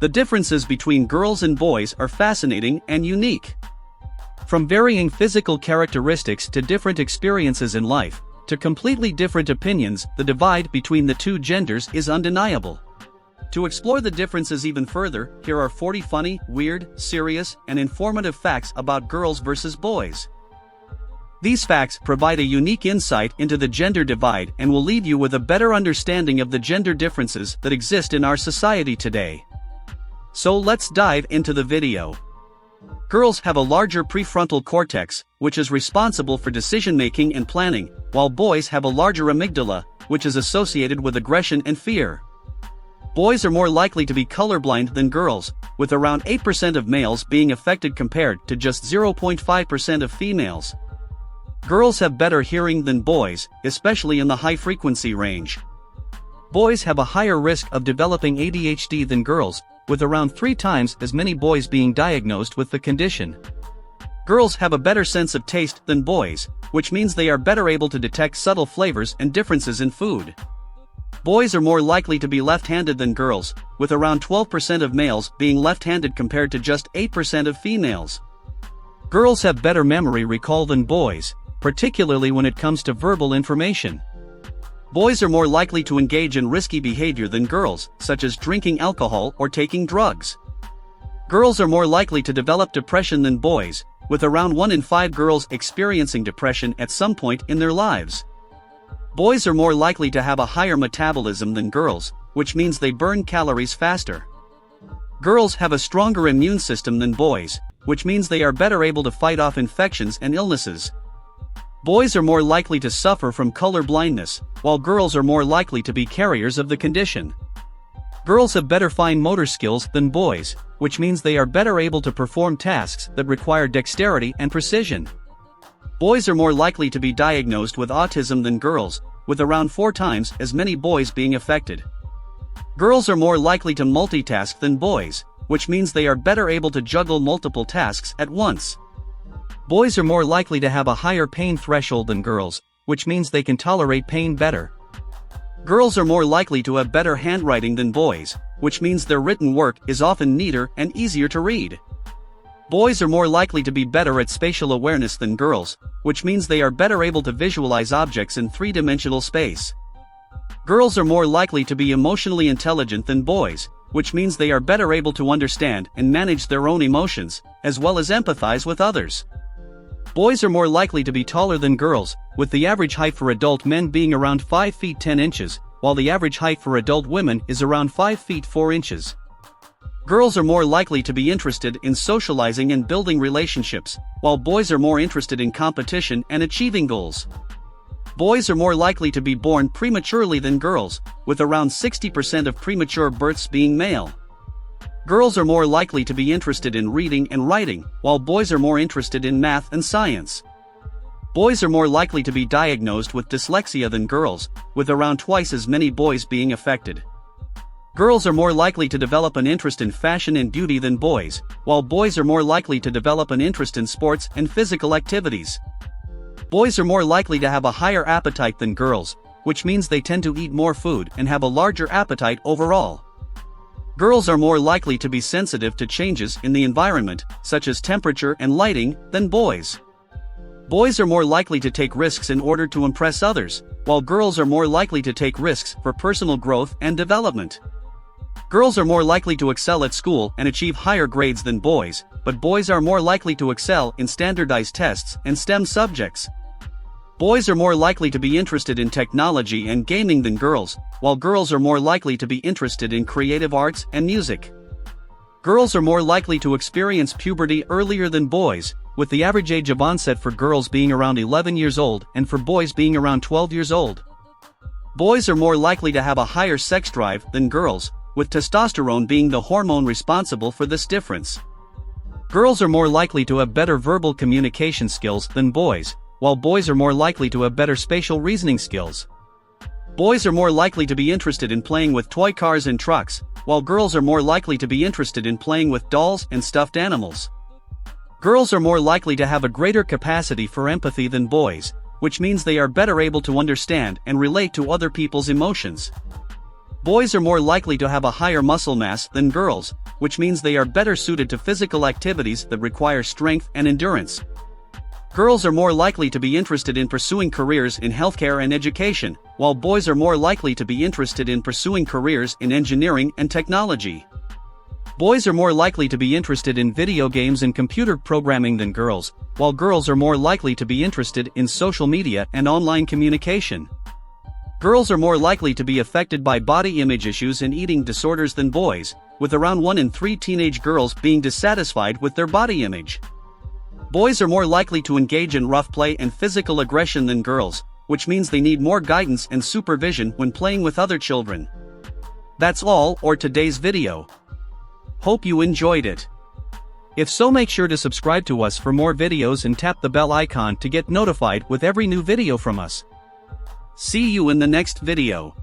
The differences between girls and boys are fascinating and unique. From varying physical characteristics to different experiences in life, to completely different opinions, the divide between the two genders is undeniable. To explore the differences even further, here are 40 funny, weird, serious, and informative facts about girls versus boys. These facts provide a unique insight into the gender divide and will leave you with a better understanding of the gender differences that exist in our society today. So let's dive into the video. Girls have a larger prefrontal cortex, which is responsible for decision-making and planning, while boys have a larger amygdala, which is associated with aggression and fear. Boys are more likely to be colorblind than girls, with around 8% of males being affected compared to just 0.5% of females. Girls have better hearing than boys, especially in the high-frequency range. Boys have a higher risk of developing ADHD than girls, with around 3 times as many boys being diagnosed with the condition. Girls have a better sense of taste than boys, which means they are better able to detect subtle flavors and differences in food. Boys are more likely to be left-handed than girls, with around 12% of males being left-handed compared to just 8% of females. Girls have better memory recall than boys, particularly when it comes to verbal information. Boys are more likely to engage in risky behavior than girls, such as drinking alcohol or taking drugs. Girls are more likely to develop depression than boys, with around 1 in 5 girls experiencing depression at some point in their lives. Boys are more likely to have a higher metabolism than girls, which means they burn calories faster. Girls have a stronger immune system than boys, which means they are better able to fight off infections and illnesses. Boys are more likely to suffer from color blindness, while girls are more likely to be carriers of the condition. Girls have better fine motor skills than boys, which means they are better able to perform tasks that require dexterity and precision. Boys are more likely to be diagnosed with autism than girls, with around 4 times as many boys being affected. Girls are more likely to multitask than boys, which means they are better able to juggle multiple tasks at once. Boys are more likely to have a higher pain threshold than girls, which means they can tolerate pain better. Girls are more likely to have better handwriting than boys, which means their written work is often neater and easier to read. Boys are more likely to be better at spatial awareness than girls, which means they are better able to visualize objects in 3-dimensional space. Girls are more likely to be emotionally intelligent than boys, which means they are better able to understand and manage their own emotions, as well as empathize with others. Boys are more likely to be taller than girls, with the average height for adult men being around 5 feet 10 inches, while the average height for adult women is around 5 feet 4 inches. Girls are more likely to be interested in socializing and building relationships, while boys are more interested in competition and achieving goals. Boys are more likely to be born prematurely than girls, with around 60% of premature births being male. Girls are more likely to be interested in reading and writing, while boys are more interested in math and science. Boys are more likely to be diagnosed with dyslexia than girls, with around twice as many boys being affected. Girls are more likely to develop an interest in fashion and beauty than boys, while boys are more likely to develop an interest in sports and physical activities. Boys are more likely to have a higher appetite than girls, which means they tend to eat more food and have a larger appetite overall. Girls are more likely to be sensitive to changes in the environment, such as temperature and lighting, than boys. Boys are more likely to take risks in order to impress others, while girls are more likely to take risks for personal growth and development. Girls are more likely to excel at school and achieve higher grades than boys, but boys are more likely to excel in standardized tests and STEM subjects. Boys are more likely to be interested in technology and gaming than girls, while girls are more likely to be interested in creative arts and music. Girls are more likely to experience puberty earlier than boys, with the average age of onset for girls being around 11 years old and for boys being around 12 years old. Boys are more likely to have a higher sex drive than girls, with testosterone being the hormone responsible for this difference. Girls are more likely to have better verbal communication skills than boys, while boys are more likely to have better spatial reasoning skills. Boys are more likely to be interested in playing with toy cars and trucks, while girls are more likely to be interested in playing with dolls and stuffed animals. Girls are more likely to have a greater capacity for empathy than boys, which means they are better able to understand and relate to other people's emotions. Boys are more likely to have a higher muscle mass than girls, which means they are better suited to physical activities that require strength and endurance. Girls are more likely to be interested in pursuing careers in healthcare and education, while boys are more likely to be interested in pursuing careers in engineering and technology. Boys are more likely to be interested in video games and computer programming than girls, while girls are more likely to be interested in social media and online communication. Girls are more likely to be affected by body image issues and eating disorders than boys, with around 1 in 3 teenage girls being dissatisfied with their body image. Boys are more likely to engage in rough play and physical aggression than girls, which means they need more guidance and supervision when playing with other children. That's all for today's video. Hope you enjoyed it. If so, make sure to subscribe to us for more videos and tap the bell icon to get notified with every new video from us. See you in the next video.